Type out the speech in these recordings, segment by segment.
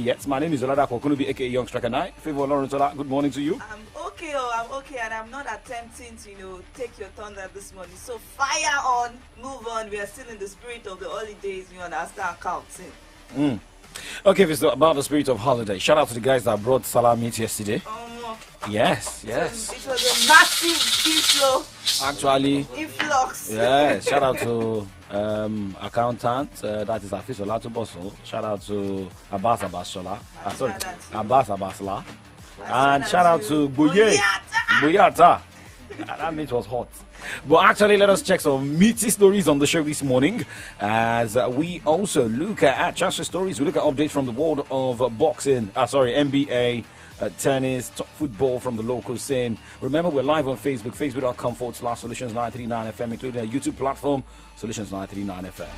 Yes, my name is Olada Kokunubi, aka Young Striker 9. Favor Lawrence, good morning to you. I'm okay, and I'm not attempting to, take your thunder this morning. So fire on, move on. We are still in the spirit of the holidays, and I start counting. Okay, it's about the spirit of holiday. Shout out to the guys that brought Salah meat yesterday. Yes. It was a massive inflow. Actually, Influx. yeah. Shout out to accountant, that is Afis Olatuboso. Shout out to Abbas Abbasola. Abbas Abbasla. And shout out to Buyata. That meat was hot. But actually, let us check some meaty stories on the show this morning as we also look at transfer stories. We look at updates from the world of boxing, NBA, tennis, top football from the local scene. Remember, we're live on Facebook, facebook.com/Solutions939FM, including a YouTube platform, Solutions939FM.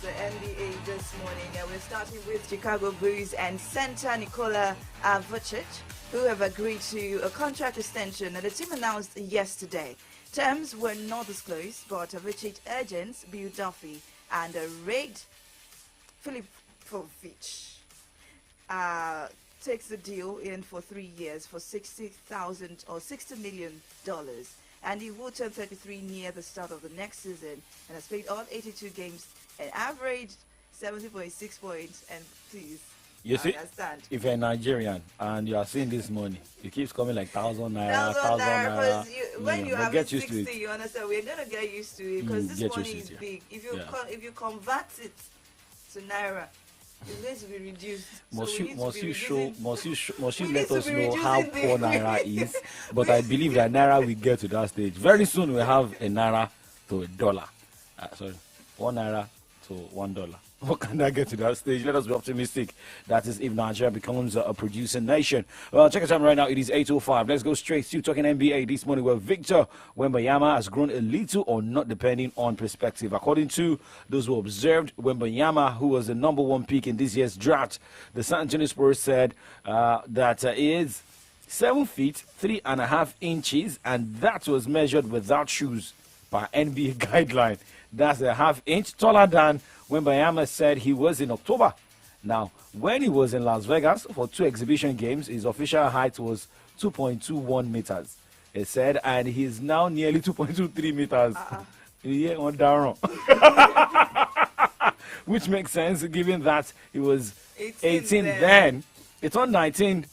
The NBA this morning, and we're starting with Chicago Bulls and center Nikola Vucic, who have agreed to a contract extension, and the team announced yesterday. Terms were not disclosed, but Vucic agents Bill Duffy and Reid Filipovic takes the deal in for 3 years for $60,000 or $60 million. And he will turn 33 near the start of the next season and has played all 82 games and averaged 70.6 points. And please, you see, understand. If you're a Nigerian and you are seeing this money, it keeps coming like 1,000 naira, 1,000 naira. When you have 60, you understand, we're going to get used to it because this money is big. If you convert it to naira, it's going to be reduced. Must you let us know how poor naira is? But I believe that naira will get to that stage. Very soon we'll have a naira to a dollar. 1 naira to $1. What can that get to that stage? Let us be optimistic. That is if Nigeria becomes a producing nation. Well, check us out right now. It is 8:05. Let's go straight to talking NBA this morning, where Victor Wembanyama has grown a little or not, depending on perspective. According to those who observed Wembanyama, who was the #1 pick in this year's draft, the San Antonio Spurs said that he is 7 feet 3.5 inches, and that was measured without shoes by NBA guideline. That's a ½ inch taller than Wembanyama said he was in October. Now, when he was in Las Vegas for 2 exhibition games, his official height was 2.21 meters. He said, and he's now nearly 2.23 meters. Yeah, on down. Which makes sense given that he was 18 then. It's on 19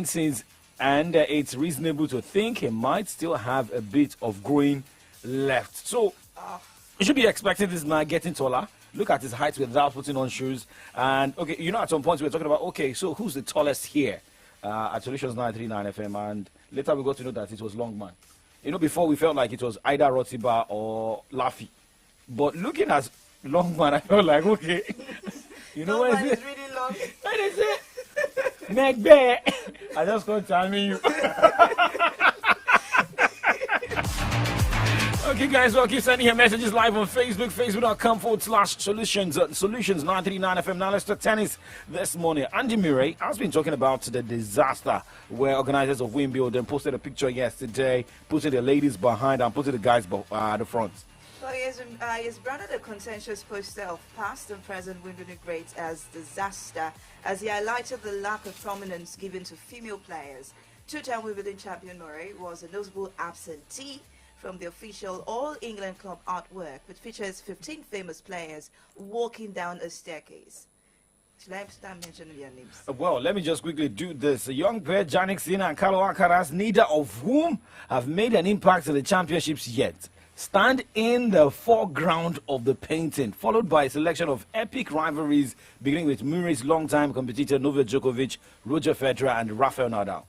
since, and it's reasonable to think he might still have a bit of growing left. So, you should be expecting this man getting taller. Look at his height without putting on shoes. And, okay, at some point we were talking about, okay, so who's the tallest here at Solutions 939 FM? And later we got to know that it was Longman. Before we felt like it was either Rotiba or Laffy. But looking at Longman, I felt like, okay. What is it? Is really long. What is it? Neck bear. I just can't tell you. Okay, guys, well, keep sending your messages live on Facebook, facebook.com/solutions939FM. Now let's talk tennis this morning. Andy Murray has been talking about the disaster where organizers of Wimbledon posted a picture yesterday, putting the ladies behind and putting the guys at the front. Well, he has branded a contentious poster of past and present Wimbledon greats as disaster, as he highlighted the lack of prominence given to female players. Two-time Wimbledon champion Murray was a notable absentee from the official All England Club artwork, which features 15 famous players walking down a staircase. Should I start mentioning their names? Well, let me just quickly do this. A young pair, Jannik Sinner and Carlo Alcaraz, neither of whom have made an impact in the championships yet. stand in the foreground of the painting, followed by a selection of epic rivalries, beginning with Murray's longtime competitor Novak Djokovic, Roger Federer, and Rafael Nadal.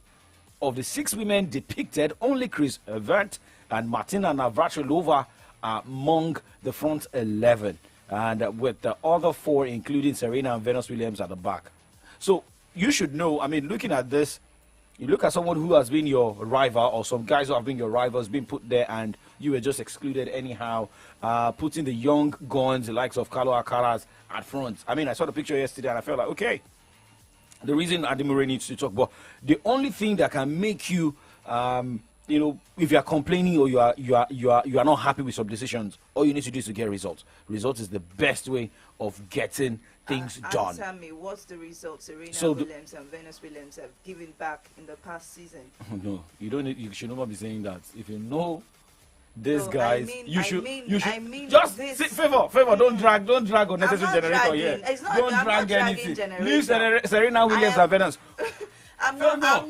Of the 6 women depicted, only Chris Evert and Martina Navratilova are among the front 11, and with the other 4, including Serena and Venus Williams, at the back. So you should know, I mean, looking at this, you look at someone who has been your rival, or some guys who have been your rivals, being put there, and you were just excluded anyhow, putting the young guns, the likes of Carlo Alcaraz, at front. I mean, I saw the picture yesterday and I felt like, okay, the reason Andy Murray needs to talk, but the only thing that can make you, you know, if you are complaining or you are not happy with some decisions, all you need to do is to get results. Results is the best way of getting things done. Tell me, what's the result Serena Williams and Venus Williams have given back in the past season? No, you don't. You should not be saying that. If you know these guys, you should just favor. Don't drag unnecessary generator here. Don't drag anything. Leave Serena Williams and Venus. I'm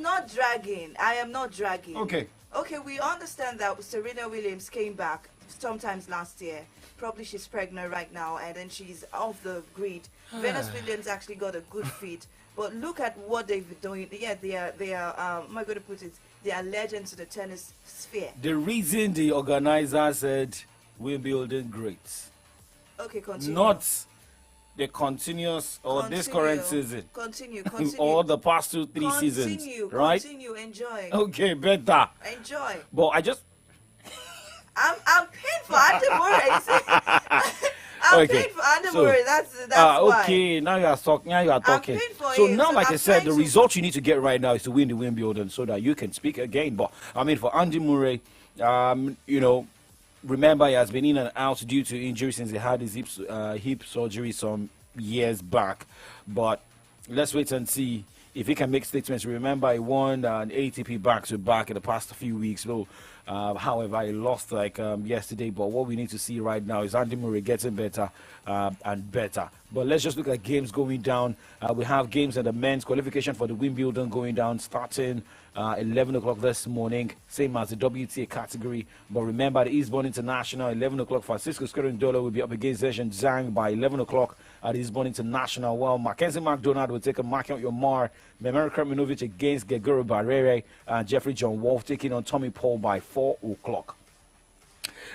not dragging. I am not dragging. Okay, we understand that Serena Williams came back sometimes last year. Probably she's pregnant right now, and then she's off the grid. Venus Williams actually got a good fit, but look at what they've been doing. Yeah, they are. How am I going to put it? They are legends to the tennis sphere. The reason the organizer said Wimbledon greats. Okay, continue. Not the continuous or this current season. Continue. Or the past 2-3 seasons. Right? Continue, enjoy. Okay, better. Enjoy. But I just... I'm paying for Andy Murray. I'm paying for Andy Murray. That's why. Okay, now you are talking. So now, like I said, the result you need to get right now is to win the Wimbledon so that you can speak again. But I mean, for Andy Murray, you know, remember he has been in and out due to injury since he had his hip surgery some years back. But let's wait and see if he can make statements. Remember, he won an ATP back-to-back in the past few weeks. So, however, he lost yesterday. But what we need to see right now is Andy Murray getting better and better. But let's just look at games going down. We have games at the men's qualification for the Wimbledon going down starting 11 o'clock this morning, same as the WTA category. But remember, the Eastbourne International, 11 o'clock. Francisco Skerendolo will be up against Zhejiang Zhang by 11 o'clock at Eastbourne International. Well, Mackenzie McDonald will take a mark out Yomar. Memero Kreminovic against Gegoro Barrere. And Jeffrey John Wolf taking on Tommy Paul by 4 o'clock.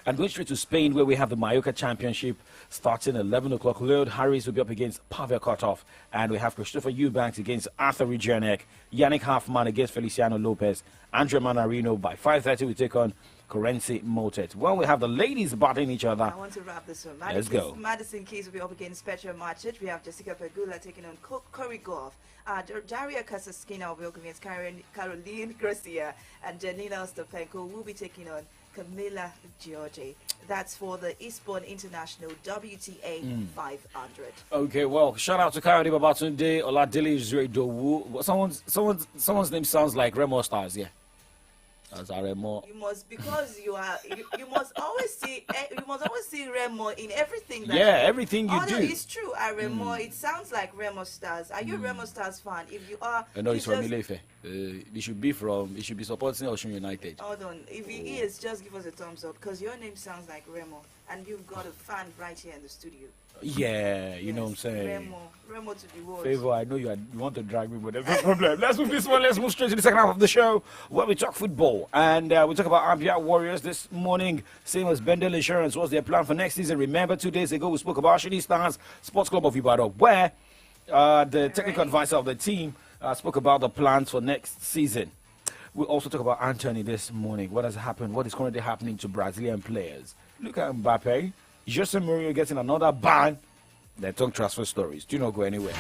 And going straight to Spain, where we have the Mallorca Championship starting at 11 o'clock. Leod Harris will be up against Pavel Kotov. And we have Christopher Eubanks against Arthur Rejanek. Yannick Hoffman against Feliciano Lopez. Andre Manarino by 5:30 we take on Corenzi Motet. Well, we have the ladies battling each other. I want to wrap this one. Let's go. Madison Keys will be up against Petra Martic. We have Jessica Pegula taking on Corey Goff. Daria Kasaskina will be up against Caroline Garcia. And Janina Ostapenko will be taking on Camila Giorgi. That's for the Eastbourne International WTA 500. Okay, well, shout out to Kayode Babatunde, Oladele Zredowu. Someone's name sounds like Remo Stars, yeah. As Remo. You must, because you must always see Remo in everything. Everything you do. It's true. Remo. It sounds like Remo Stars. Are you a Remo Stars fan? If you are, no, it's from Ilefe. He should be supporting Osun United. Hold on. If he is, just give us a thumbs up because your name sounds like Remo, and you've got a fan right here in the studio. Yeah, you know what I'm saying. Remo to the world. Favor, I know you want to drag me, but there's no problem. Let's move this one. Let's move straight to the second half of the show where we talk football. And we talk about Abia Warriors this morning. Same as Bendel Insurance. What's their plan for next season? Remember, 2 days ago, we spoke about Shooting Stars Sports Club of Ibadan, where the technical advisor of the team spoke about the plans for next season. We also talk about Anthony this morning. What has happened? What is currently happening to Brazilian players? Look at Mbappe. Jose Mourinho getting another ban. They talk transfer stories. Do not go anywhere.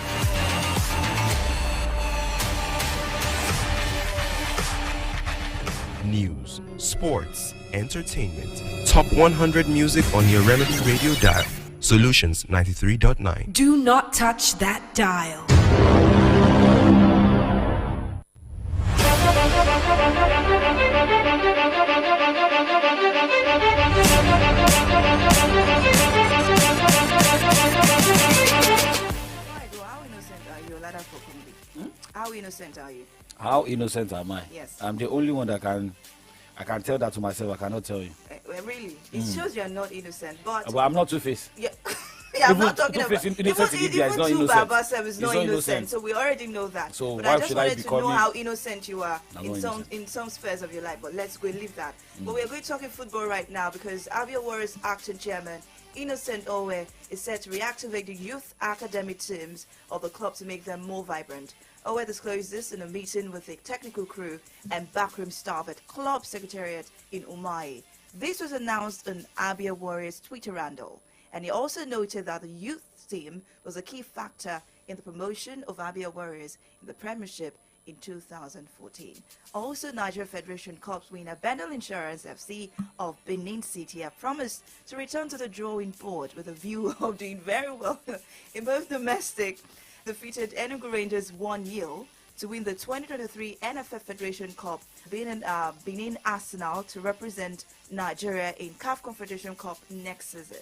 News, sports, entertainment. Top 100 music on your Remedy Radio dial. Solutions 93.9. Do not touch that dial. How innocent are you? How innocent am I? Yes. I'm the only one that I can tell that to myself. I cannot tell you. really. It shows you're not innocent. But I'm not Two-Face. yeah, yeah, I'm Even not talking about Two-Face innocent in India is not even innocent. Babasem is He's not not innocent, innocent. so we already know that. So but why I just should I wanted be to know calling- how innocent you are I'm in not some innocent. in some spheres of your life. But let's go leave that. But we're going to talking football right now because Abia Warriors acting chairman Innocent Owe is set to reactivate the youth academy teams of the club to make them more vibrant. Owe disclosed this in a meeting with the technical crew and backroom staff at club secretariat in Umai. This was announced on Abia Warriors Twitter handle, and he also noted that the youth team was a key factor in the promotion of Abia Warriors in the Premiership in 2014. Also, Nigeria Federation Cup winner Bendel Insurance FC of Benin City have promised to return to the drawing board with a view of doing very well in both domestic, defeated Enugu Rangers 1-0 to win the 2023 NFF Federation Cup, Benin Arsenal to represent Nigeria in CAF Confederation Cup next season.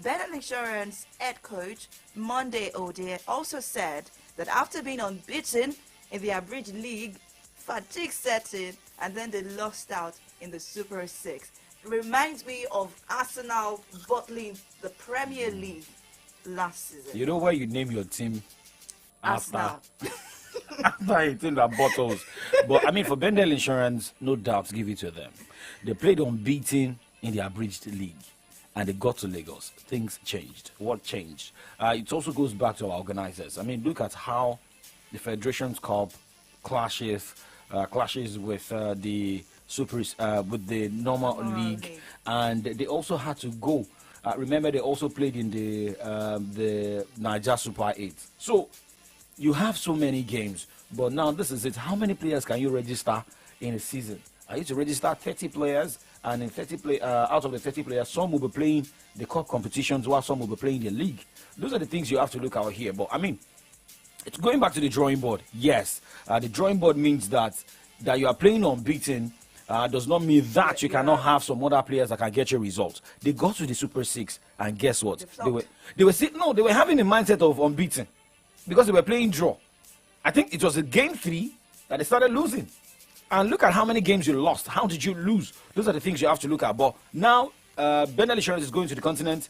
Bendel Insurance head coach Monday Ode also said that after being unbeaten in the Abridged League, fatigue set in, and then they lost out in the Super 6. Reminds me of Arsenal bottling the Premier League last season. You know where you name your team after Arsenal. after a team that bottles. But I mean, for Bendel Insurance, no doubt, give it to them. They played unbeaten in the Abridged League, and they got to Lagos. Things changed. What changed? It also goes back to our organizers. I mean, look at how the Federation's Cup clashes with the with the normal league, and they also had to go. Remember, they also played in the Niger Super 8. So you have so many games, but now this is it. How many players can you register in a season? I used to register 30 players, and in out of the 30 players, some will be playing the cup competitions, while some will be playing the league. Those are the things you have to look out here. But I mean, it's going back to the drawing board. Yes, the drawing board means that you are playing unbeaten. Does not mean that you cannot have some other players that can get you results. They got to the Super 6, and guess what? They were having a mindset of unbeaten because they were playing draw. I think it was in game 3 that they started losing. And look at how many games you lost. How did you lose? Those are the things you have to look at. But now, Bendel Insurance is going to the continent.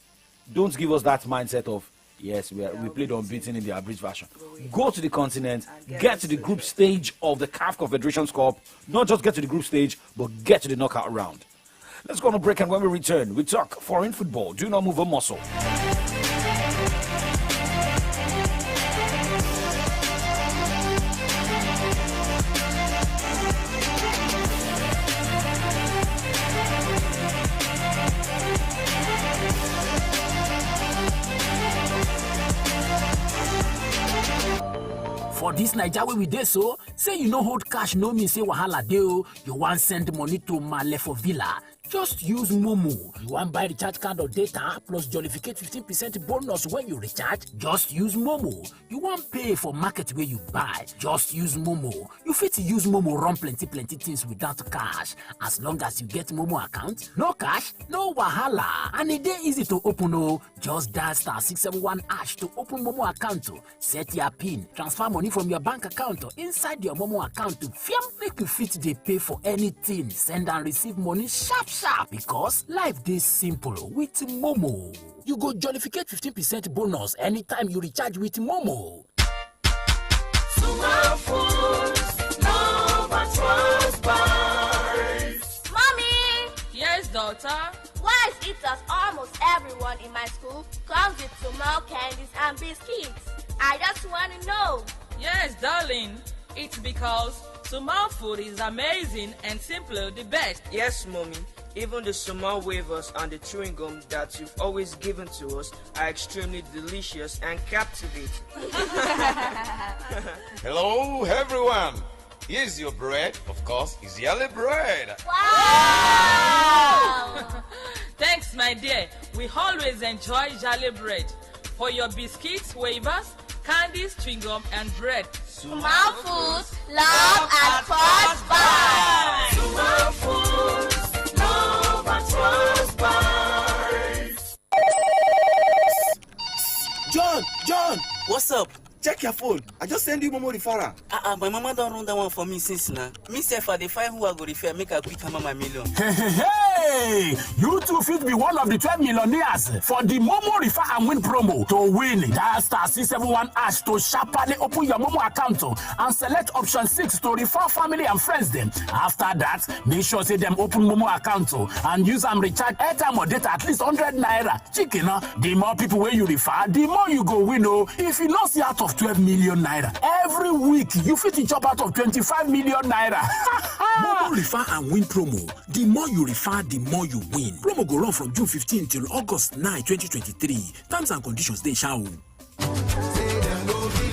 Don't give us that mindset of, yes, we played unbeaten in the abridged version. Go to the continent, get to the group stage of the CAF Confederations Cup. Not just get to the group stage, but get to the knockout round. Let's go on a break, and when we return, we talk foreign football. Do not move a muscle. For this Naija wey we dey so, say you no hold cash no mean say wahala dey o. You wan send money to Male for Villa, just use Momo. You wan buy recharge card or data plus jollificate 15% bonus when you recharge, just use Momo. You wan pay for market wey you buy, just use Momo. You fit use Momo run plenty things without cash. As long as you get Momo account, no cash, no wahala. And e dey easy to open o. Just dial *671# to open Momo account o. Set your PIN, transfer money from your bank account or inside your Momo account to make you fit dey pay for anything, send and receive money sharp because life dey simple with Momo. You go jollificate 15% bonus anytime you recharge with Momo. Mommy! Yes, daughter? Why is it that almost everyone in my school comes with small candies and biscuits? I just want to know. Yes, darling. It's because Sumal food is amazing and simply the best. Yes, mommy. Even the Sumal wafers and the chewing gum that you've always given to us are extremely delicious and captivating. Hello, everyone. Here's your bread. Of course, it's yellow bread. Wow! Thanks, my dear. We always enjoy Jolly bread. For your biscuits, wafers, candies, chewing gum, and bread. Sumal Foods, love at first bite. Sumal Foods, love at first bite. John, what's up? Check your phone. I just send you Momo referral. My mama don't run that one for me since now. Me say for the find who I go refer, make a quick hammer my million. Hey! You too fit be one of the 12 millionaires for the Momo Refer and Win promo. To win, dial star 671 hash to sharply open your Momo account and select option 6 to refer family and friends them. After that, make sure say them open Momo account and use and recharge airtime or data at least 100 naira. Chicken, the more people where you refer, the more you go win. If you not see out of 12 million naira every week, you fit to chop out of 25 million naira. Momo Refer and Win promo. The more you refer, the more you win. Promo go run from June 15 till August 9, 2023. Terms and conditions they shall.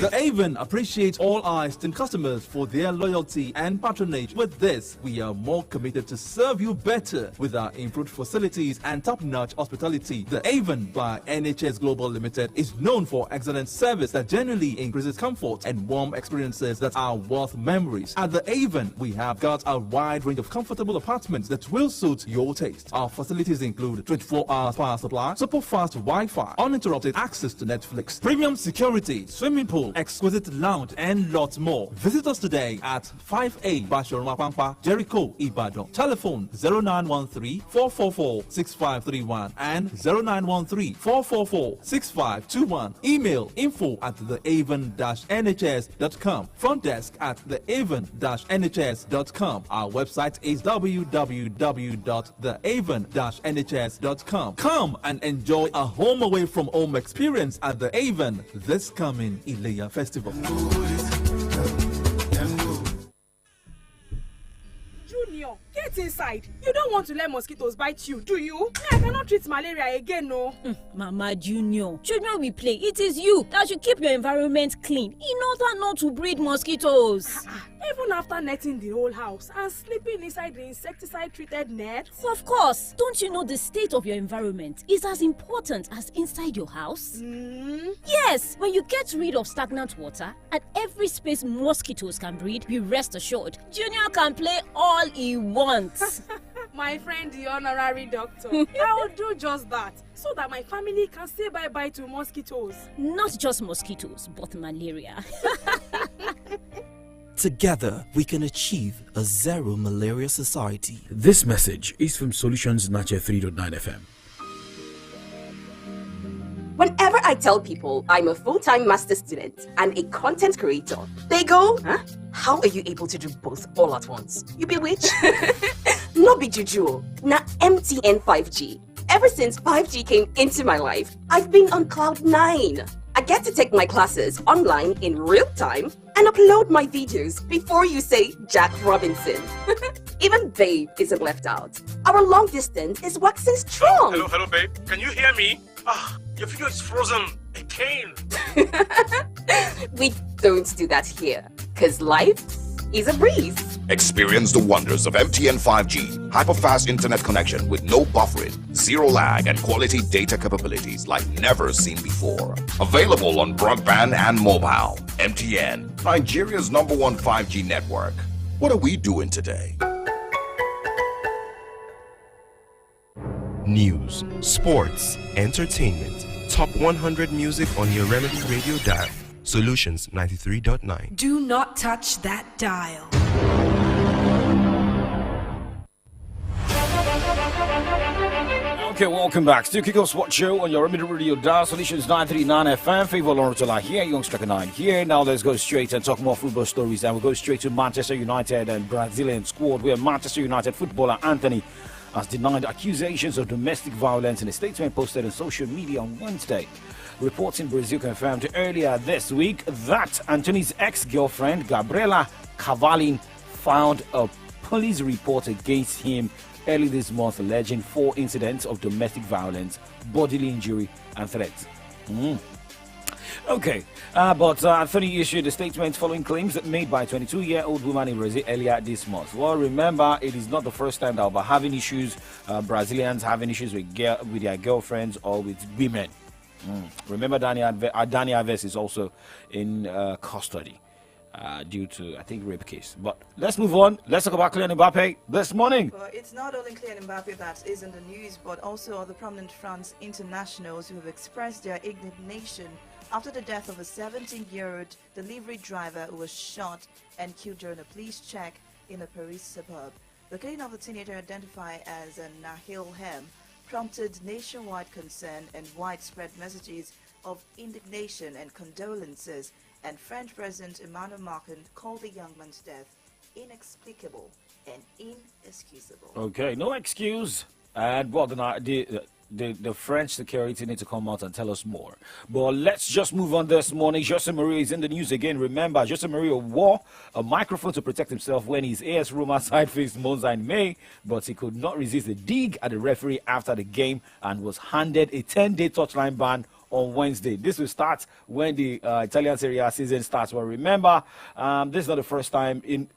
The Avon appreciates all our esteemed customers for their loyalty and patronage. With this, we are more committed to serve you better with our improved facilities and top-notch hospitality. The Avon by NHS Global Limited is known for excellent service that genuinely increases comfort and warm experiences that are worth memories. At the Avon, we have got a wide range of comfortable apartments that will suit your taste. Our facilities include 24-hour power supply, super fast Wi-Fi, uninterrupted access to Netflix, premium security, swimming pool, exquisite lounge, and lots more. Visit us today at 5A Bashorma Pampa, Jericho, Ibadan. Telephone 0913-444-6531 and 0913-444-6521. Email info@theavon-nhs.com. Front desk at theavon-nhs.com. Our website is www.theavon-nhs.com. Come and enjoy a home away from home experience at the Avon this coming Ileya Festival. Junior, get inside. You don't want to let mosquitoes bite you, do you? I cannot treat malaria again, no. Mama Junior, children will play. It is you that should keep your environment clean in order not to breed mosquitoes. Even after netting the whole house and sleeping inside the insecticide-treated net? Of course. Don't you know the state of your environment is as important as inside your house? Yes. When you get rid of stagnant water at every space mosquitoes can breed, be rest assured, Junior can play all he wants. My friend, the honorary doctor, I will do just that so that my family can say bye-bye to mosquitoes. Not just mosquitoes, but malaria. Together, we can achieve a zero malaria society. This message is from Solutions 93.9 FM. Whenever I tell people I'm a full-time master's student and a content creator, they go, huh? How are you able to do both all at once? You bewitch? No be juju. Na MTN 5G. Ever since 5G came into my life, I've been on cloud 9. I get to take my classes online in real time and upload my videos before you say Jack Robinson. Even Babe isn't left out. Our long distance is waxing strong. Hello, babe. Can you hear me? Your video is frozen again. We don't do that here, because life is a breeze. Experience the wonders of MTN 5G. Hyper-fast internet connection with no buffering, zero lag, and quality data capabilities like never seen before. Available on broadband and mobile. MTN, Nigeria's #1 5G network. What are we doing today? News, sports, entertainment. Top 100 music on your Remedy Radio dial. Solutions 93.9. Do not touch that dial. Okay, welcome back. Still Kick Off Sport Show on your Remedy Radio dial. Solutions 939 FM. Favor Lorotola here, Young Striker 9 here. Now let's go straight and talk more football stories. And we'll go straight to Manchester United and Brazilian squad, where Manchester United footballer Anthony has denied accusations of domestic violence in a statement posted on social media on Wednesday. Reports in Brazil confirmed earlier this week that Anthony's ex-girlfriend, Gabriela Cavalin, found a police report against him early this month alleging 4 incidents of domestic violence, bodily injury, and threats. Okay, but Anthony issued a statement following claims made by a 22-year-old woman in Brazil earlier this month. Well, remember, it is not the first time that we're having issues, Brazilians having issues with their girlfriends or with women. Remember, Dani Alves is also in custody due to, I think, rape case. But let's move on. Let's talk about Kylian Mbappe this morning. Well, it's not only Kylian Mbappe that is in the news, but also other prominent France internationals who have expressed their indignation after the death of a 17-year-old delivery driver who was shot and killed during a police check in a Paris suburb. The killing of the teenager, identified as Nahil Hem, prompted nationwide concern and widespread messages of indignation and condolences, and French President Emmanuel Macron called the young man's death inexplicable and inexcusable. Okay, no excuse. And well, the French security need to come out and tell us more. But let's just move on this morning. Jose Mourinho is in the news again. Remember, Jose Mourinho wore a microphone to protect himself when his AS Roma side faced Monza in May, but he could not resist a dig at the referee after the game and was handed a 10-day touchline ban on Wednesday. This will start when the Italian Serie A season starts. Well, remember, this is not the first time in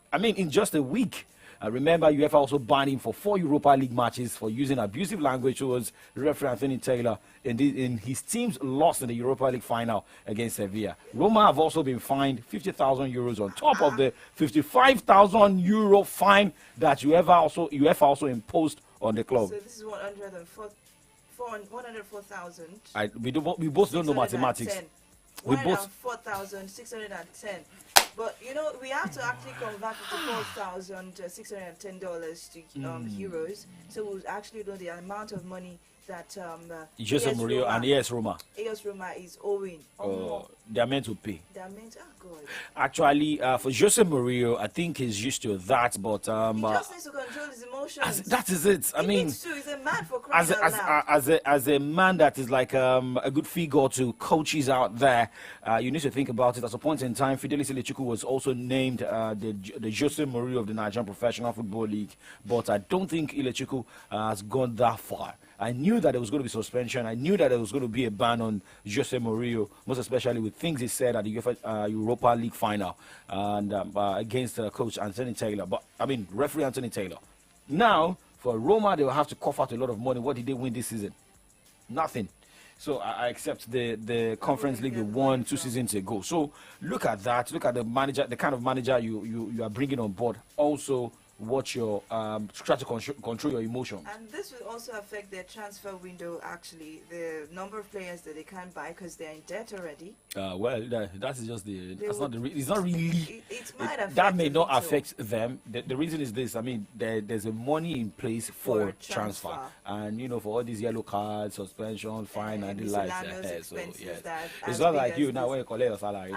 just a week. Remember, UEFA also banned him for 4 Europa League matches for using abusive language towards referee Anthony Taylor in his team's loss in the Europa League final against Sevilla. Roma have also been fined 50,000 euros on top of the 55,000 euro fine that UEFA also imposed on the club. So this is 104,000. We both don't know mathematics. We both 4,610. But we have to actually convert $4,610 to euros. So we'll actually know the amount of money that Jose Mourinho and AS Roma is owing. They are meant to pay. They are meant. Oh God. Actually, for Jose Mourinho, I think he's used to that, but he just needs to control his emotions. That is it. He needs to. He's a man for crying out loud. As a man that is like a good figure to coaches out there, you need to think about it. At a point in time, Fidelis Ilechukwu was also named the Jose Mourinho of the Nigerian Professional Football League, but I don't think Ilechukwu has gone that far. I knew that there was going to be suspension. I knew that there was going to be a ban on Jose Mourinho, most especially with things he said at the UEFA Europa League final and against Coach Anthony Taylor. Referee Anthony Taylor. Now, for Roma, they will have to cough out a lot of money. What did they win this season? Nothing. So I accept the Conference League they won 2 seasons ago. So look at that. Look at the manager, the kind of manager you are bringing on board. Also, watch your try to control your emotions. And this will also affect their transfer window. Actually, the number of players that they can't buy because they're in debt already. That is just that's not the. It's not really. It might affect that may not affect them. The reason is this. There's a money in place for transfer, and for all these yellow cards, suspension, fine, and the likes. So yes, it's not like you now when you collect your salary.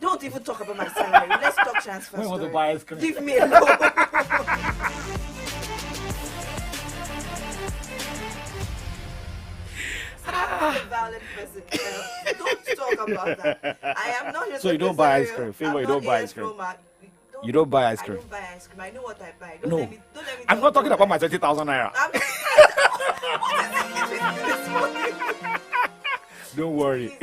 Don't even talk about my salary. Let's talk transfer. When you want to buy ice cream, leave me alone. I'm a violent person. Don't talk about that. I am not just. So you don't buy ice cream. Favor, you don't buy ice cream. You don't buy ice cream. I don't buy ice cream. I know what I buy. No. Let me I'm not talking about my 20,000 naira. Don't worry.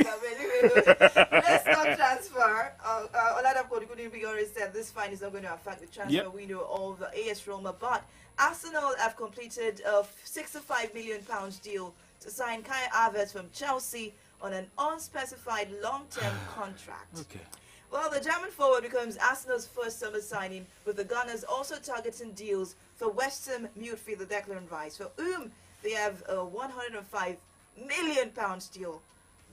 Let's not transfer. Oladapo Kodikudi already said this fine is not going to affect the transfer window of the AS Roma, but Arsenal have completed a £65 million deal to sign Kai Havertz from Chelsea on an unspecified long-term contract. Okay. Well, the German forward becomes Arsenal's first summer signing, with the Gunners also targeting deals for West Ham midfielder Declan Rice, for whom they have a £105 million deal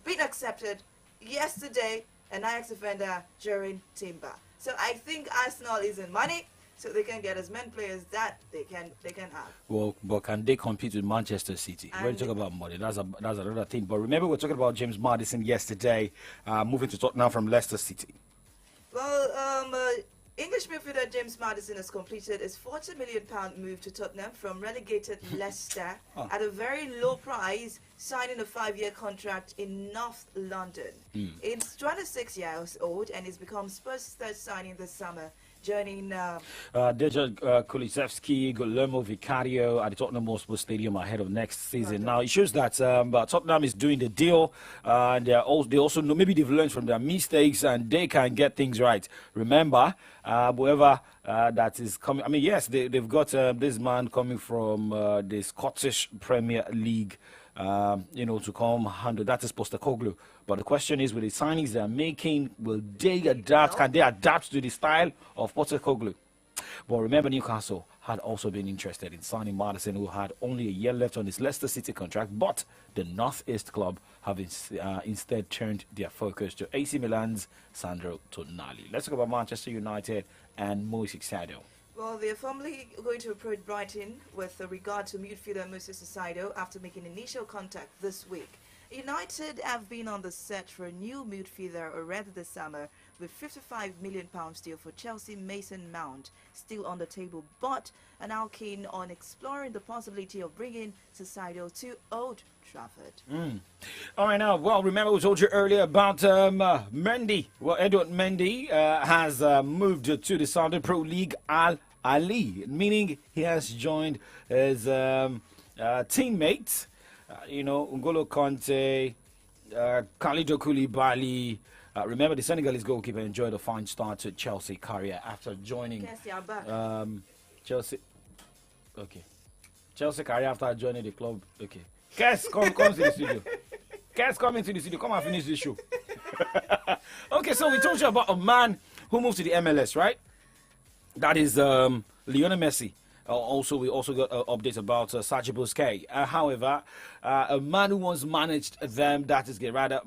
been accepted yesterday, an Ajax defender Jurrien Timber. So I think Arsenal is in money, so they can get as many players that they can have. Well, but can they compete with Manchester City? When you talk about money, that's another thing. But remember, we're talking about James Maddison yesterday, moving to Tottenham from Leicester City. Well, English midfielder James Maddison has completed his £40 million move to Tottenham from relegated Leicester at a very low price, signing a 5-year contract in North London. He's 26 years old and he's become Spurs' third signing this summer, joining Dejan Kulusevski, Guillermo Vicario at the Tottenham Hotspur Stadium ahead of next season. Now, it shows that Tottenham is doing the deal, and they also know maybe they've learned from their mistakes and they can get things right. Remember, whoever that is coming, yes, they've got this man coming from the Scottish Premier League, to come handle. That is Postecoglou. But the question is, with the signings they are making, will they adapt? Can they adapt to the style of Postecoglou? But remember, Newcastle had also been interested in signing Maddison, who had only a year left on his Leicester City contract, but the Northeast club have instead turned their focus to AC Milan's Sandro Tonali. Let's talk about Manchester United and Moises Caicedo. Well, they're formally going to approach Brighton with regard to midfielder Moises Caicedo after making initial contact this week. United have been on the search for a new midfielder already this summer, with £55 million deal for Chelsea Mason Mount still on the table, but are now keen on exploring the possibility of bringing Caicedo to Old Trafford. All right, now, well, remember we told you earlier about Mendy. Well, Edward Mendy has moved to the Saudi Pro League Al Ali, meaning he has joined his teammates. N'Golo Kante, Kalidou Koulibaly. Remember, the Senegalese goalkeeper enjoyed a fine start to Chelsea career after joining Chelsea. Okay. Chelsea career after joining the club. Okay. Kes, come to the studio. Kes, come into the studio. Come and finish this show. Okay, so we told you about a man who moved to the MLS, right? That is Lionel Messi. We also got an update about Sergio Busquets. However, a man who once managed them, that is Gerardo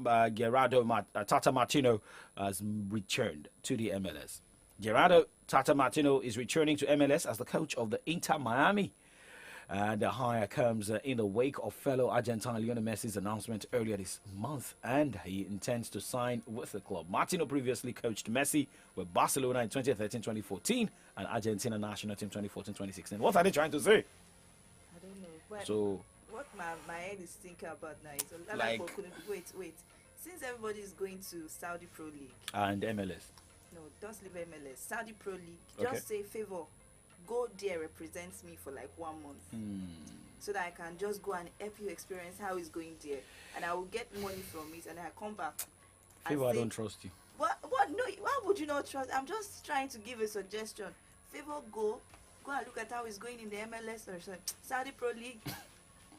Tata Martino, has returned to the MLS. Gerardo Tata Martino is returning to MLS as the coach of the Inter Miami. The hire comes in the wake of fellow Argentine Lionel Messi's announcement earlier this month, and he intends to sign with the club. Martino previously coached Messi with Barcelona in 2013-2014 and Argentina national team 2014-2016. What are they trying to say? I don't know. So, what my head is thinking about now is wait. Since everybody is going to Saudi Pro League and MLS. No, don't leave MLS. Saudi Pro League. Okay. Just say favor. Go there represents me for like 1 month, so that I can just go and help you experience how it's going there, and I will get money from it, and I come back. Favor, I don't trust you. What? No, why would you not trust? I'm just trying to give a suggestion. Favor, go and look at how it's going in the MLS or Saudi Pro League.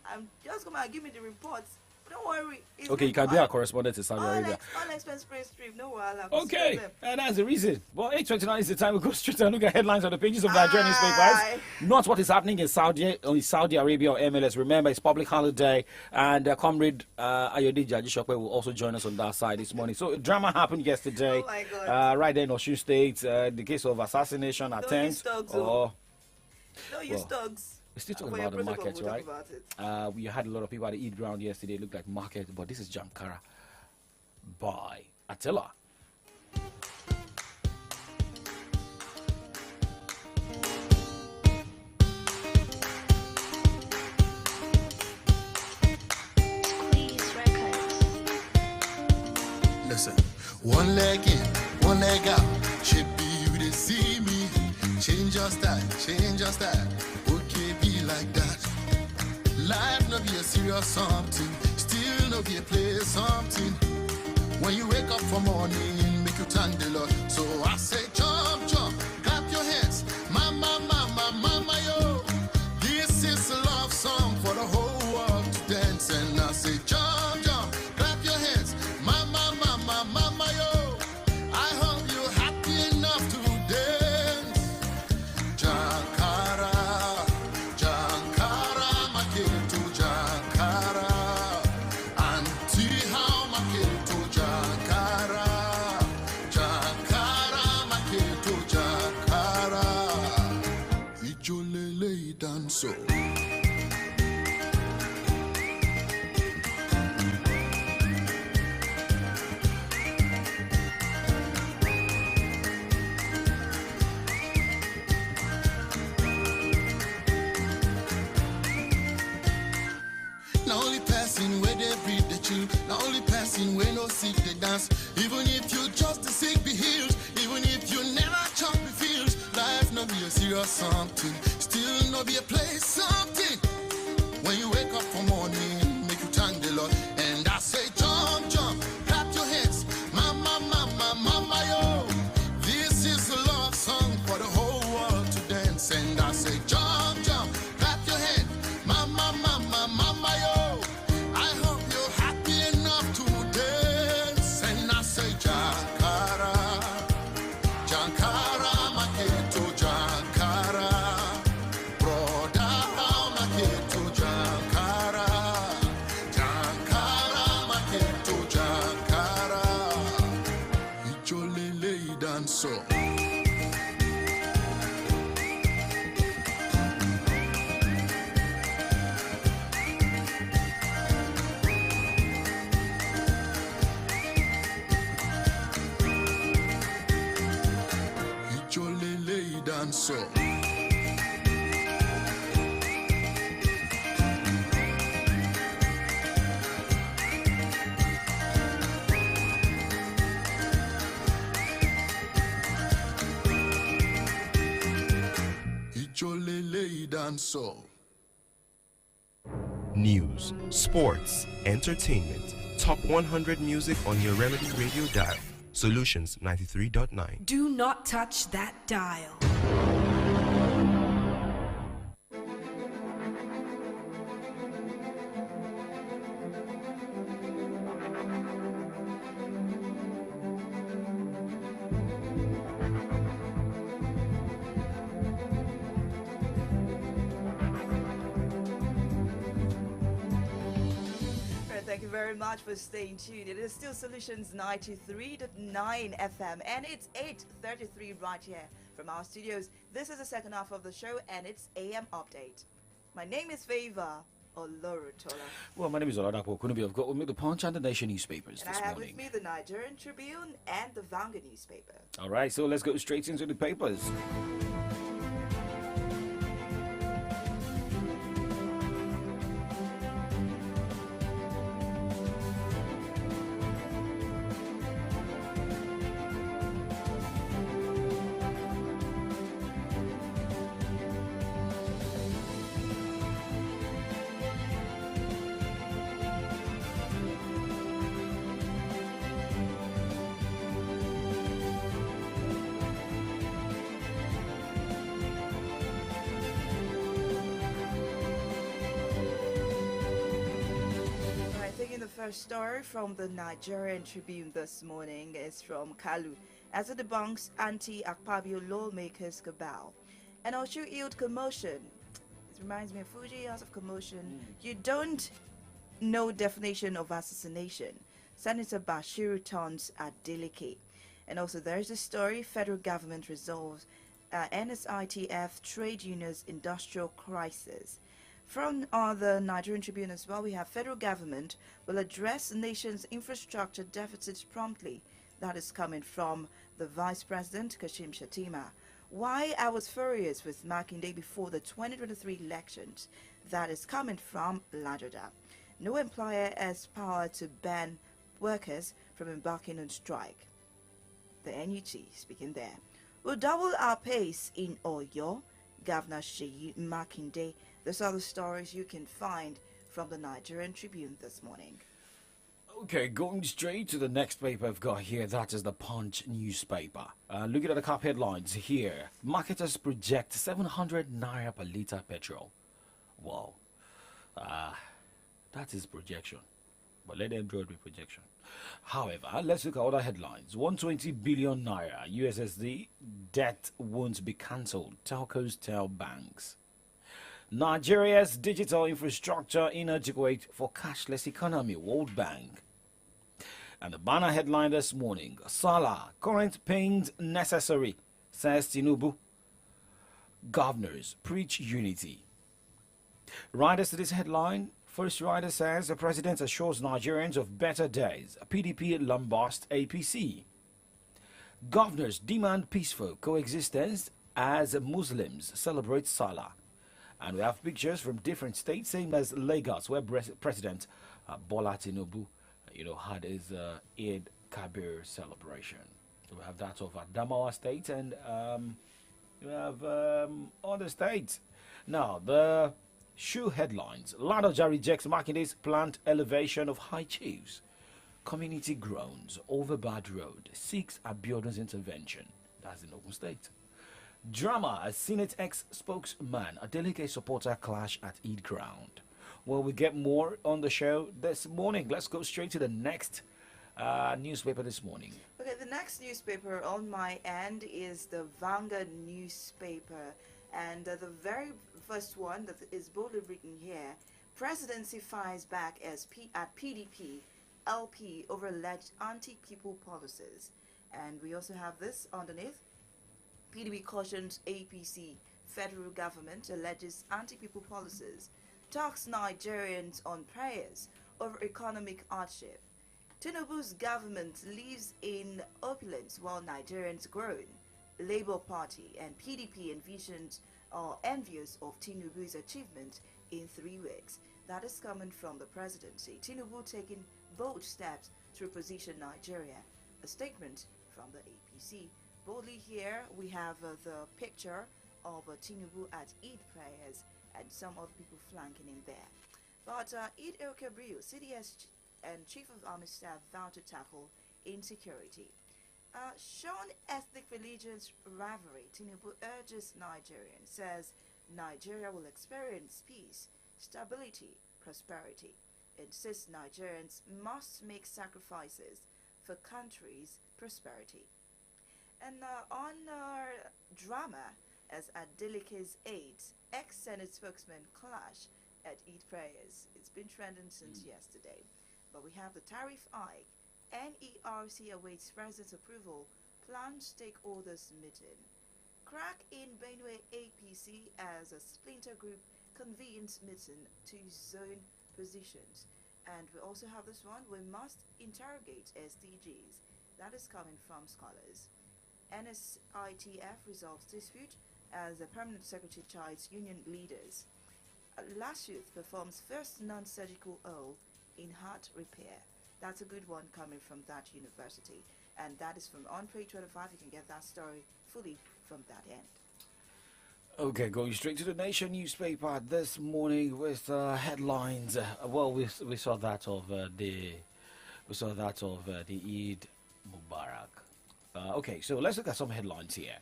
I'm just come and give me the reports. Don't worry. Okay, you can be a correspondent to Saudi Arabia. All expense free trip, no worries. Okay, and that's the reason. Well, 8:29 is the time we go straight and look at headlines on the pages of the Nigerian newspapers. Not what is happening in Saudi Arabia or MLS. Remember, it's public holiday, and comrade Ayodele Ajishope will also join us on that side this morning. So, drama happened yesterday, oh my God. right there in Osun State. The case of assassination attempt. Don't use dogs. We're still talking about the market, right? We had a lot of people at the Eid ground yesterday. It looked like market, but this is Jankara by Attila. Listen, one leg in, one leg out. Should be you to see me. Change your style. Like that. Life no be a serious something, still no be a play something. When you wake up for morning, make you thank the Lord. So I say jump, clap your hands, mama, yo. This is a love song for the whole world to dance. And I say jump, clap your hands, mama, yo. I hope you're happy enough to dance. Jankara. So now only passing where they breathe the chill, now only passing where no seek the dance. Even if you just the sick be healed, even if you never chop the fields, life no be a serious something, still no be a place something. When you wake up for morning, make you thank the Lord. And I say jump, clap your hands, mama, yo. This is a love song for the whole world to dance. And I say jump, clap your hands, mama, yo. I hope you're happy enough to dance. And I say Jankara, Maketo Jankara. dancer. Ijolele dancer. News, sports, entertainment. Top 100 music on your Remedy Radio dial. Solutions 93.9. Do not touch that dial. Thank you very much for staying tuned. It is still Solutions 93.9 FM, and it's 8:33 right here from our studios. This is the second half of the show, and it's AM Update. My name is Favor Olorutola. Well, my name is Oladapo Kunubi. I've got with me the Punch and the Nation newspapers And this I have morning. with me the Nigerian Tribune and the Vanguard newspaper. All right, so let's go straight into the papers. First story from the Nigerian Tribune this morning is from Kalu, as it debunks anti-Akpabio lawmakers' cabal. And also yield commotion. It reminds me of Fuji House of Commotion. You don't know definition of assassination. Senator Bashiru taunts Adeleke. And also there's a story, federal government resolves NSITF trade unions industrial crisis. From the Nigerian Tribune as well, we have federal government will address the nation's infrastructure deficits promptly. That is coming from the Vice President, Kashim Shettima. Why I was furious with Makinde before the 2023 elections. That is coming from Ladoda. No employer has power to ban workers from embarking on strike. The NUT speaking there. We'll double our pace in Oyo, Governor Sheyi Makinde. Those are the stories you can find from the Nigerian Tribune this morning. Okay, going straight to the next paper I've got here, that is the Punch newspaper. Looking at the top headlines here, marketers project 700 naira per litre petrol. Wow. That is projection. But let them draw the projection. However, let's look at other headlines. 120 billion naira USSD debt won't be cancelled. Telcos tell banks. Nigeria's digital infrastructure inadequate for cashless economy, World Bank. And the banner headline this morning, Salah, current pains necessary, says Tinubu. Governors preach unity. Riders to this headline, first rider says the president assures Nigerians of better days. PDP lambast APC. Governors demand peaceful coexistence as Muslims celebrate Salah. And we have pictures from different states, same as Lagos, where President Bola Tinubu, had his Eid Kabir celebration. So we have that of Adamawa State, and we have other states. Now, the shoe headlines. Ladoja rejects Makinde's planned elevation of high chiefs. Community groans over bad road. Seeks Abiodun's intervention. That's in Ogun State. Drama as Senate ex-spokesman, a delegate supporter clash at Eid ground. Well, we get more on the show this morning. Let's go straight to the next newspaper this morning. Okay, the next newspaper on my end is the Vanguard newspaper. And the very first one that is boldly written here, presidency fires back at PDP, LP over alleged anti-people policies. And we also have this underneath. PDP cautions APC, federal government alleges anti-people policies, talks Nigerians on prayers over economic hardship. Tinubu's government lives in opulence while Nigerians groan. Labour Party and PDP envisioned or envious of Tinubu's achievement in 3 weeks. That is coming from the presidency. Tinubu taking bold steps to reposition Nigeria. A statement from the APC. Boldly here we have the picture of Tinubu at Eid prayers and some other people flanking him there. But Eid El-Kabir, CDS and Chief of Army Staff vowed to tackle insecurity. Shun ethnic religious rivalry, Tinubu urges Nigerians, says Nigeria will experience peace, stability, prosperity. Insists Nigerians must make sacrifices for country's prosperity. And on drama, as Adelike's aides, ex-Senate spokesman clash at Eid prayers. It's been trending since yesterday. But we have the tariff hike. NERC awaits President's approval. Planned stakeholders meeting. Crack in Benue APC as a splinter group convenes meeting to zone positions. And we also have this one. We must interrogate SDGs. That is coming from scholars. NSITF resolves dispute as the permanent secretary chides union leaders. Lasuth performs first non-surgical O in heart repair. That's a good one coming from that university. And that is from On Page 25. You can get that story fully from that end. Okay, going straight to the Nation newspaper this morning with headlines. Well, we saw that of the Eid Mubarak. Okay, so let's look at some headlines here.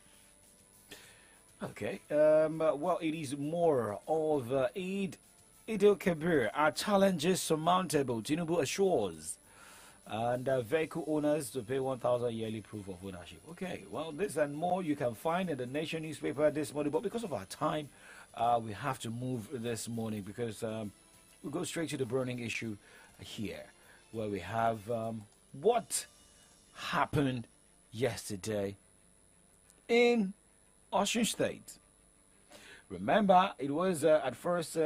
Okay, well, it is more of Eid el-Kabir. Our challenges surmountable, Tinubu assures. And vehicle owners to pay 1,000 yearly proof of ownership. Okay, well, this and more you can find in the Nation newspaper this morning. But because of our time, we have to move this morning because we go straight to the burning issue here, where we have what happened yesterday in Osun State. Remember, it was at first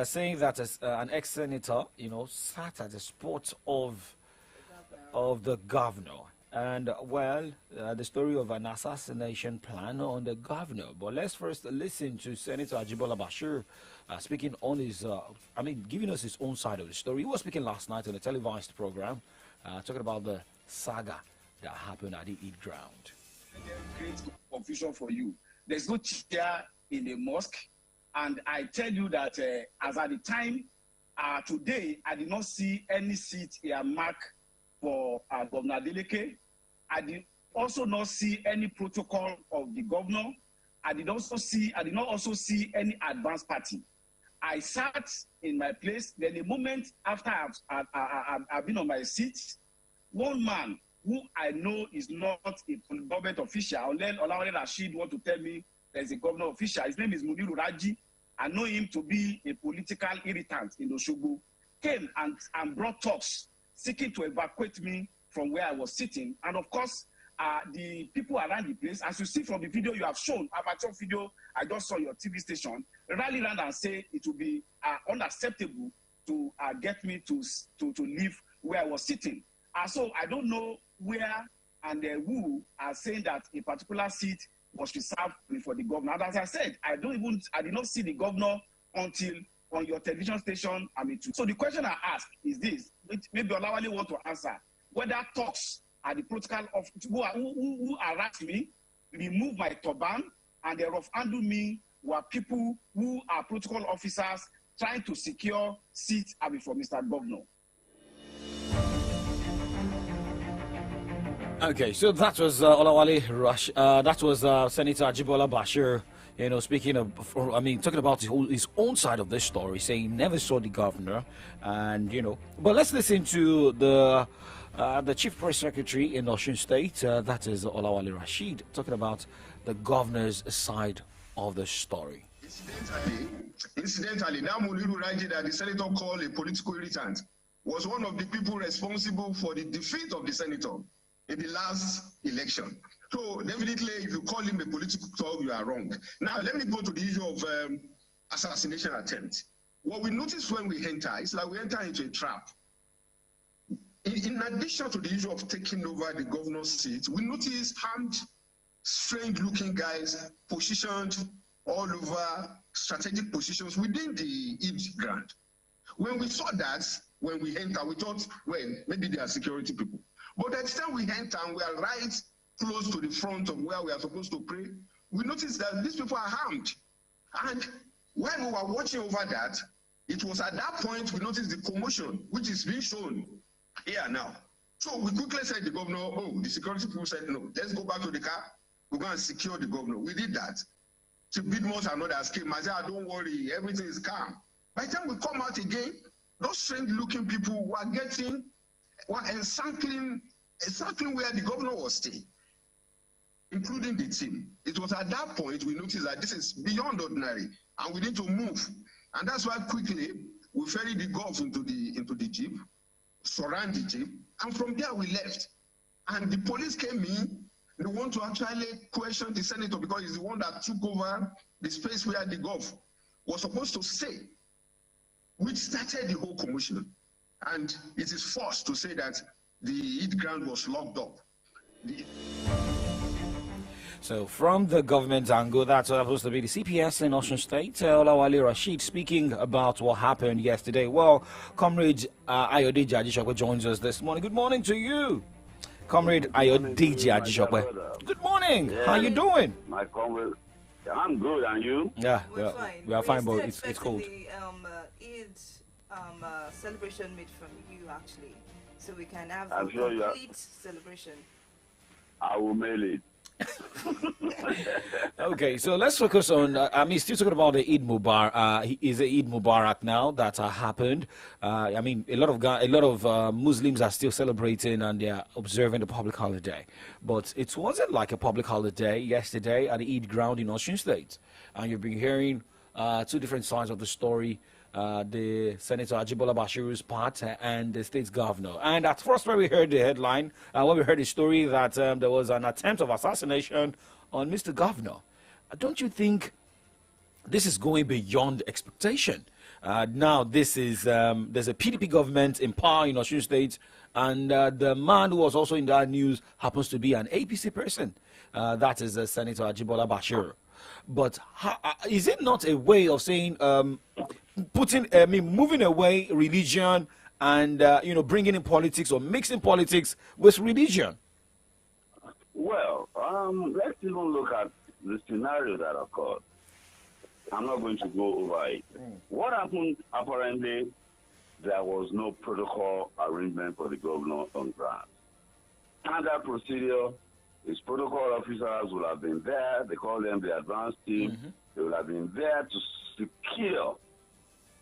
saying that an ex-senator, sat at the spot of the governor. And, well, the story of an assassination plan on the governor. But let's first listen to Senator Ajibola Bashir speaking on his, giving us his own side of the story. He was speaking last night on a televised program, talking about the saga that happened at the Eid ground. Great confusion for you. There's no chair in the mosque. And I tell you that as at the time, today, I did not see any seat earmarked for Governor Adeleke. I did also not see any protocol of the governor. I did not also see any advance party. I sat in my place. Then the moment after I've been on my seat, one man who I know is not a government official, unless Olawale Rashid want to tell me there's a governor official. His name is Muniru Raji. I know him to be a political irritant in Osogbo. Came and brought talks, seeking to evacuate me from where I was sitting. And of course, the people around the place, as you see from the video you have shown, amateur video I just saw your TV station, rally around and say it will be unacceptable to get me to leave where I was sitting. So I don't know where and who are saying that a particular seat was reserved for the governor. And as I said, I did not see the governor until on your television station. So the question I ask is this, which maybe Olawale want to answer, whether talks at the protocol of who harassed me, remove my turban, and they rough-handle me were people who are protocol officers trying to secure seats for Mr. Governor. Okay, so that was Olawale Rush. That was Senator Ajibola Bashir, speaking of, talking about his own side of this story, saying he never saw the governor, and But let's listen to the Chief Press Secretary in Osun State. That is Olawale Rashid, talking about the governor's side of the story. Incidentally, now Muniru Raji, that the senator called a political irritant, was one of the people responsible for the defeat of the senator in the last election. So definitely, if you call him a political dog, you are wrong. Now, let me go to the issue of assassination attempt. What we notice when we enter is like we enter into a trap. in addition to the issue of taking over the governor's seat, we noticed armed, strange-looking guys positioned all over strategic positions within the Eid ground. When we saw that, when we entered, we thought, well, maybe they are security people. But at the time we entered and we are right close to the front of where we are supposed to pray, we noticed that these people are armed. And while we were watching over that, it was at that point we noticed the commotion, which is being shown here now. So we quickly said to the governor, oh, the security people said, no, let's go back to the car. We're going to secure the governor. We did that. Chief Bidmos and others came. I said, don't worry, everything is calm. By the time we come out again, those strange-looking people were encircling where the governor was staying, including the team. It was at that point we noticed that this is beyond ordinary, and we need to move. And that's why quickly we ferried the Gulf into the jeep, surround the jeep, and from there we left. And the police came in. They want to actually question the senator because he's the one that took over the space where the Gulf was supposed to stay, which started the whole commotion. And it is forced to say that the Eid ground was locked up. So from the government angle, that's supposed to be the CPS in Osun State, Olawale Rashid, speaking about what happened yesterday. Well, Comrade Ayodeji Ajishokwe joins us this morning. Good morning to you, Comrade Ayodeji Ajishokwe. Good morning. Yeah. How you doing? My comrade, I'm good, and you? Yeah, We're fine. we are fine, but still it's cold. expecting the Eid celebration meet from you, actually, so we can have I'm a sure you are- complete celebration. I will mail it. Okay, so let's focus on. Still talking about the Eid Mubarak. Is the Eid Mubarak now that happened? A lot of Muslims are still celebrating and they are observing the public holiday, but it wasn't like a public holiday yesterday at the Eid ground in Osun State, and you've been hearing two different sides of the story. The Senator Ajibola Bashiru's part and the state's governor. And at first, when we heard the headline, when we heard the story that there was an attempt of assassination on Mr. Governor, don't you think this is going beyond expectation? Now, this is there's a PDP government in power in Osun State, and the man who was also in that news happens to be an APC person. That is Senator Ajibola Bashir. But is it not a way of saying moving away religion and bringing in politics or mixing politics with religion? Well, let's even look at the scenario that occurred. I'm not going to go over it. What happened, apparently, there was no protocol arrangement for the governor on ground. Standard procedure, his protocol officers will have been there. They call them the advanced team. Mm-hmm. They will have been there to secure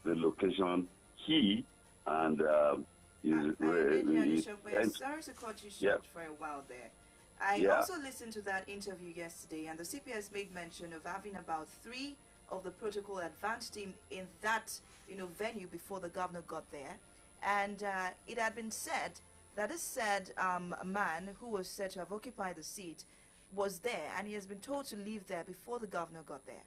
the location. He and sorry to cut you short for a while there. I also listened to that interview yesterday, and the CPS made mention of having about 3 of the protocol advanced team in that venue before the governor got there, and it had been said that a said man who was said to have occupied the seat was there, and he has been told to leave there before the governor got there.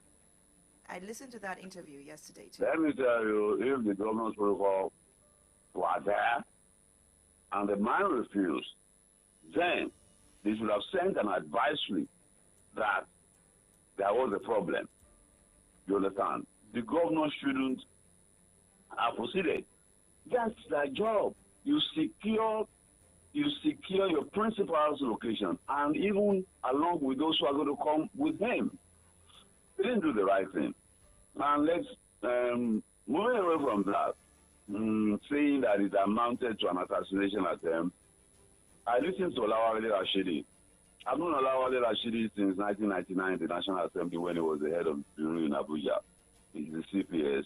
I listened to that interview yesterday too. Let me tell you, if the governor's protocol was there and the man refused, then they should have sent an advisory that there was a problem. You understand? The governor shouldn't have proceeded. That's their job. You secure your principal's location, and even along with those who are going to come with him. They didn't do the right thing. And let's moving away from that, saying that it amounted to an assassination attempt. I listened to Olawale Rashidi. I've known Olawale Rashidi since 1999, the National Assembly, when he was the head of the Bureau in Abuja. He's the CPS.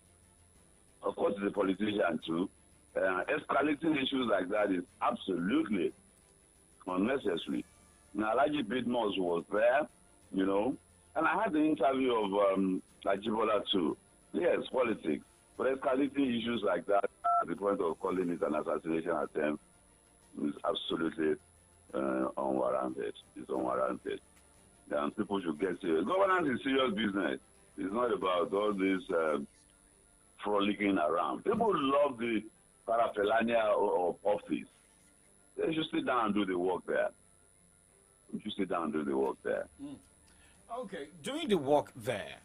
Of course, he's a politician too. Escalating issues like that is absolutely unnecessary. Now, Alhaji Bidmos was there, and I had the interview of Ajibola too. Yes, politics. But escalating issues like that, at the point of calling it an assassination attempt, is absolutely unwarranted. It's unwarranted. And people should get serious. Governance is serious business. It's not about all this frolicking around. People love the paraphernalia of office. They should sit down and do the work there. They should sit down and do the work there. Okay, doing the work there.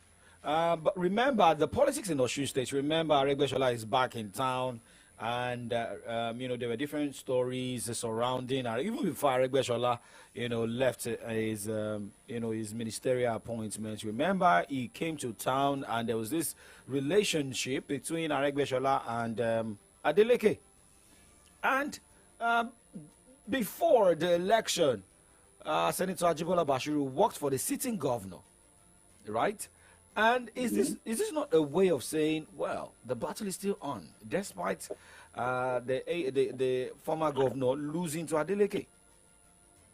But remember, the politics in Osun State, remember, Aregbesola is back in town. And, there were different stories surrounding, even before Aregbesola, left his, his ministerial appointments. Remember, he came to town and there was this relationship between Aregbesola and Adeleke. And before the election, Senator Ajibola Bashiru worked for the sitting governor, right? And is this not a way of saying, well, the battle is still on, despite the former governor losing to Adeleke?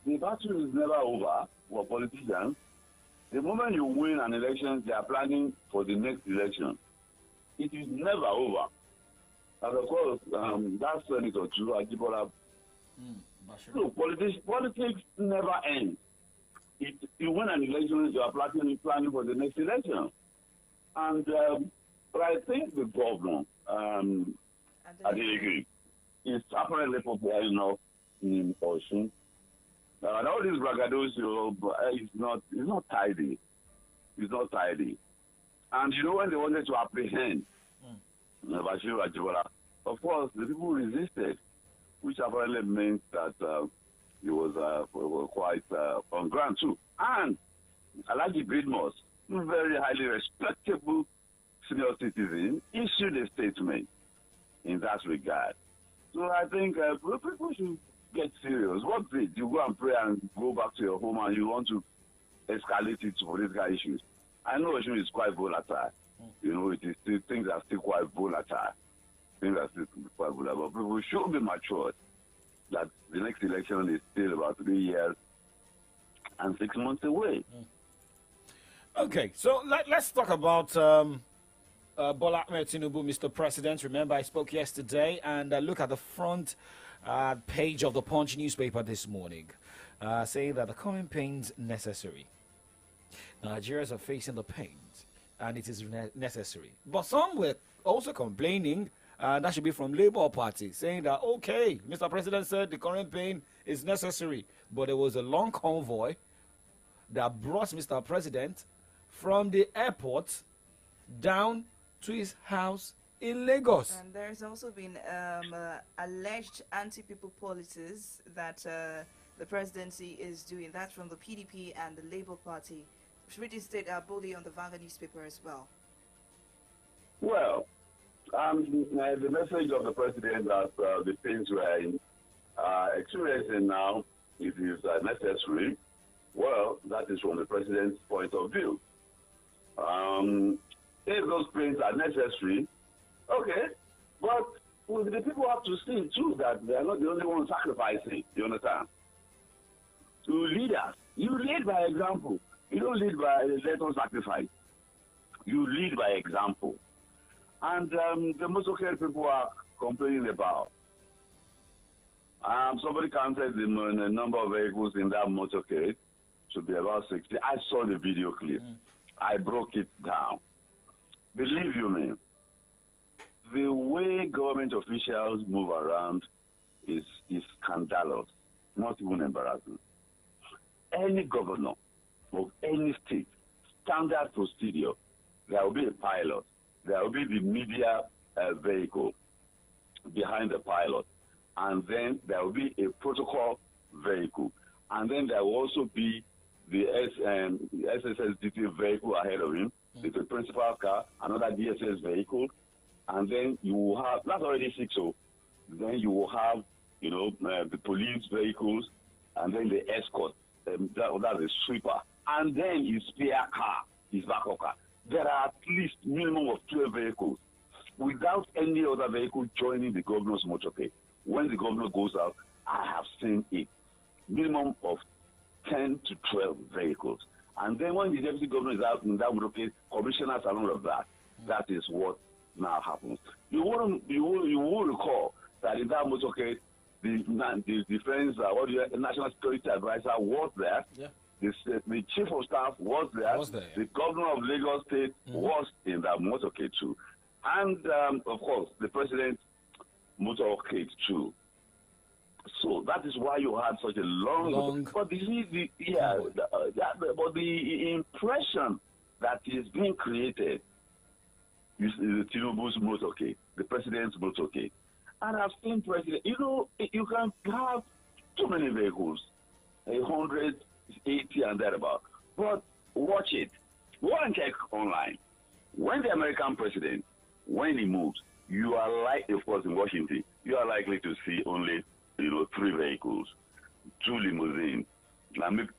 The battle is never over for politicians. The moment you win an election, they are planning for the next election. It is never over. And of course, that Senator too, Ajibola. So politics never ends. You win an election, you are planning for the next election. And but I think the governor, Adeleke, is apparently popular enough in Osun. And all this braggadocio is not tidy. It's not tidy. And when they wanted to apprehend Bashiru Ajibola, of course, the people resisted, which apparently meant that he was quite on ground too. And Alhaji Badmus, a very highly respectable senior citizen, issued a statement in that regard. So I think people should get serious. What's it? You go and pray and go back to your home and you want to escalate it to political issues. I know Osun is quite volatile. It is still, things are still quite volatile. Things are still quite volatile. But people should be matured that the next election is still about 3 years and 6 months away. Okay, so let's talk about Bola Ahmed Tinubu, Mr. President. Remember, I spoke yesterday, and look at the front page of the Punch newspaper this morning, saying that the current pains necessary. Nigerians are facing the pains, and it is necessary. But some were also complaining, that should be from Labour Party, saying that, okay, Mr. President said the current pain is necessary, but there was a long convoy that brought Mr. President from the airport down to his house in Lagos. And there's also been alleged anti-people policies that the presidency is doing. That from the PDP and the Labour Party. Reading state boldly on the Vanguard newspaper as well. Well, the message of the president that the things we're experiencing now, it is necessary. Well, that is from the president's point of view. If those pains are necessary, okay, but the people have to see too that they are not the only ones sacrificing. You understand? To leaders, you lead by example. You don't lead by let us sacrifice. You lead by example. And the motorcade people are complaining about. Somebody counted the number of vehicles in that motorcade to be about 60. I saw the video clip. I broke it down. Believe you me, the way government officials move around is scandalous, not even embarrassing. Any governor of any state, standard procedure, there will be a pilot. There will be the media vehicle behind the pilot. And then there will be a protocol vehicle. And then there will also be the SSSDT vehicle ahead of him, the principal car, another DSS vehicle. And then you will have, that's already 6. So then you will have, the police vehicles, and then the escort. That's a sweeper. And then his spare car, his backup car. There are at least minimum of 12 vehicles without any other vehicle joining the governor's motorcade. When the governor goes out, I have seen it. Minimum of 10 to 12 vehicles. And then when the deputy governor is out in that motorcade, commissioners and all of that, that is what now happens. You will recall that in that motorcade, the defense, national security advisor was there. Yeah. The chief of staff was there. The governor of Lagos State was in that motorcade too. And, of course, the president motorcade too. So that is why you had such a long. But but the impression that is being created is the Tinubu's motorcade, the president's motorcade. And I've seen president, you can have too many vehicles, 180 and thereabout. But watch it. Go and check online. When the American president, when he moves, you are likely, of course, in Washington, you are likely to see only, 3 vehicles, 2 limousines.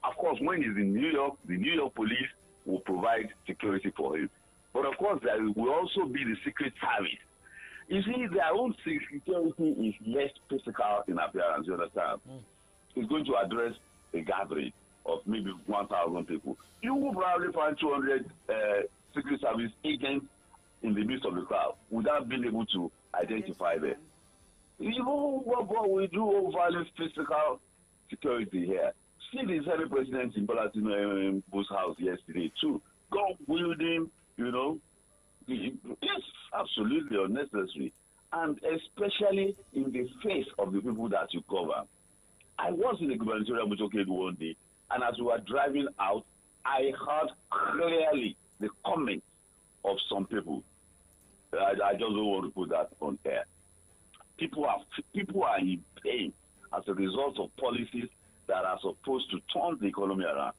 Of course, when he's in New York, the New York police will provide security for him. But of course, there will also be the Secret Service. You see, their own security is less physical in appearance, you understand? It's going to address a gathering of maybe 1,000 people. You will probably find 200 Secret Service agents in the midst of the crowd without being able to identify them. What we do value physical security here. See the Senate President in Bola Tinubu's house yesterday too. Gun wielding, it's absolutely unnecessary, and especially in the face of the people that you cover. I was in the gubernatorial motorcade one day, and as we were driving out, I heard clearly the comments of some people. I just don't want to put that on air. People are in pain as a result of policies that are supposed to turn the economy around.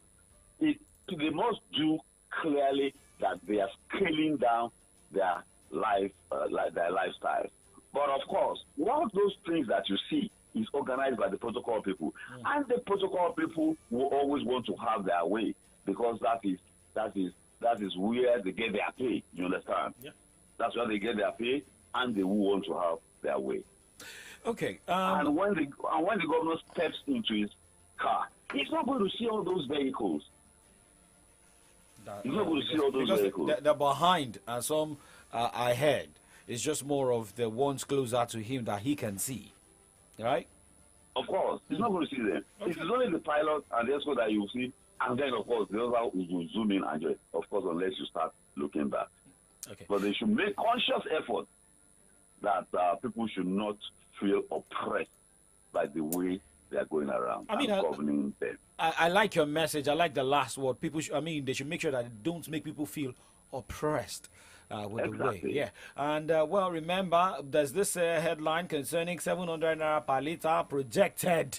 They must do clearly that they are scaling down their lifestyle. But of course, one of those things that you see is organized by the protocol people, and the protocol people will always want to have their way because that is where they get their pay. You understand? Yeah. That's where they get their pay, and they will want to have their way. Okay. And when the governor steps into his car, he's not going to see all those vehicles. He's not going to see all those vehicles. They're behind, and some are ahead. It's just more of the ones closer to him that he can see, right? Of course, he's not going to see them. Okay. It's only the pilot and the escort that you see, and then of course the other will zoom in and of course unless you start looking back. Okay. But they should make conscious effort that people should not feel oppressed by the way they are going around governing them. I like your message. I like the last word. People, they should make sure that they don't make people feel oppressed with the way. Yeah. And remember, there's this headline concerning 700 naira per litre projected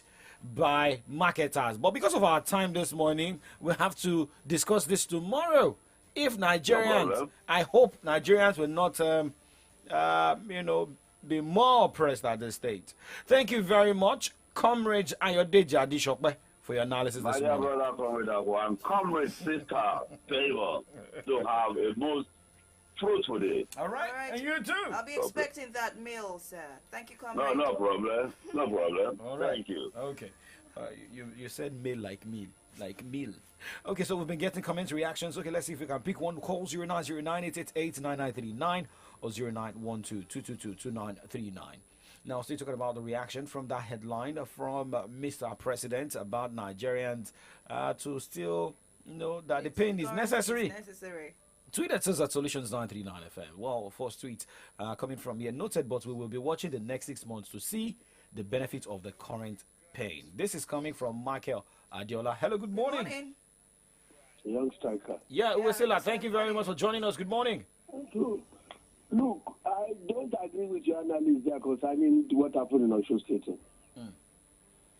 by marketers. But because of our time this morning, we have to discuss this tomorrow. If Nigerians, I hope Nigerians will not, be more oppressed at this state. Thank you very much, Comrade Ayodeji Adishokbe, for your analysis this morning. My brother, Comrade Sister Favor, to have a most fruitful day. All right. And you too. I'll be expecting that meal, sir. Thank you, Comrade. No problem. No problem. All right. Thank you. Okay. You said meal like meal. Like meal. Okay, so we've been getting comments, reactions. Okay, let's see if we can pick one. Call 0909-888-9939 or 0912-222-2939. Now, still talking about the reaction from that headline from Mr. President about Nigerians to still, that the pain is necessary. Tweet at us at Solutions939FM. Well, first tweet coming from here. Noted, but we will be watching the next 6 months to see the benefits of the current pain. This is coming from Michael Adiola. Hello, good morning. Good morning. Young striker. Yeah, Uwesila, thank you very much for joining us. Good morning. Look, I don't agree with your analysis there concerning what happened in Osho State.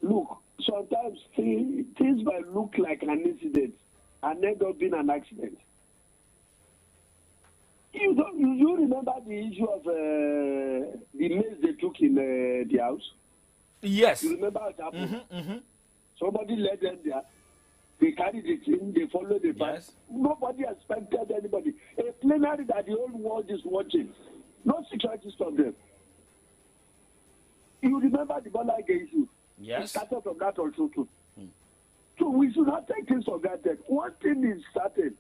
Look, sometimes things might look like an incident and end up being an accident. You remember the issue of the maize they took in the house? Yes. You remember what happened? Somebody led them there. They carried the thing, they followed the path. Yes. Nobody expected anybody. A plenary that the whole world is watching. No security stop them. You remember the Bola issue? Yes. It started from that also too. So we should not take things for granted. One thing is certain.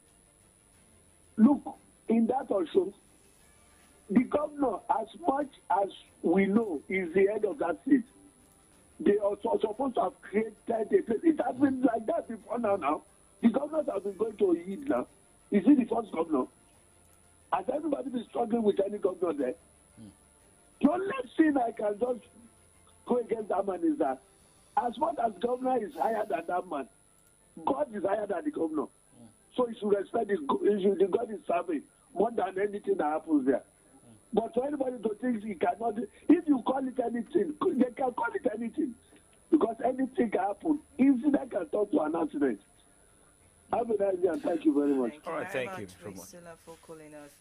Look, in that also, the governor, as much as we know, is the head of that state. They are supposed to have created a place. It has been like that before now. The governors have been going to Eid now. Is he the first governor? Has everybody been struggling with any governor there? The only thing I can just go against that man is that as much as governor is higher than that man, God is higher than the governor. So you should respect the God is serving more than anything that happens there. But for anybody to think he cannot, if you call it anything, they can call it anything. Because anything can happen. Incident can turn to an accident. Have a nice day and thank you very much. All right, thank you very much, Priscilla, for calling us.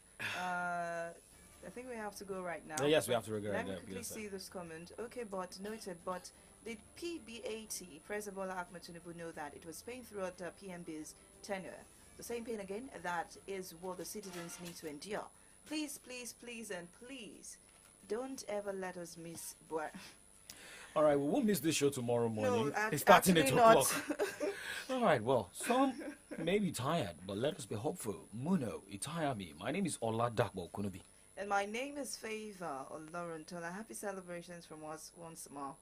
I think we have to go right now. Yes, we have to go right Let now. me quickly see this comment. Okay, but noted, but did PBAT, President Bola Ahmed Tinubu, know that it was pain throughout PMB's tenure? The same pain again, that is what the citizens need to endure. Please, please, please, and please, don't ever let us miss Buhari. All right, we won't miss this show tomorrow morning. No, it's starting at 2 o'clock. All right, well, some may be tired, but let us be hopeful. Muno, Itayami. My name is Ola Dakbo Kunubi. And my name is Favor Olorontola. Happy celebrations from us once more.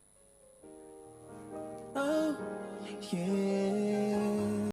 Oh, yeah.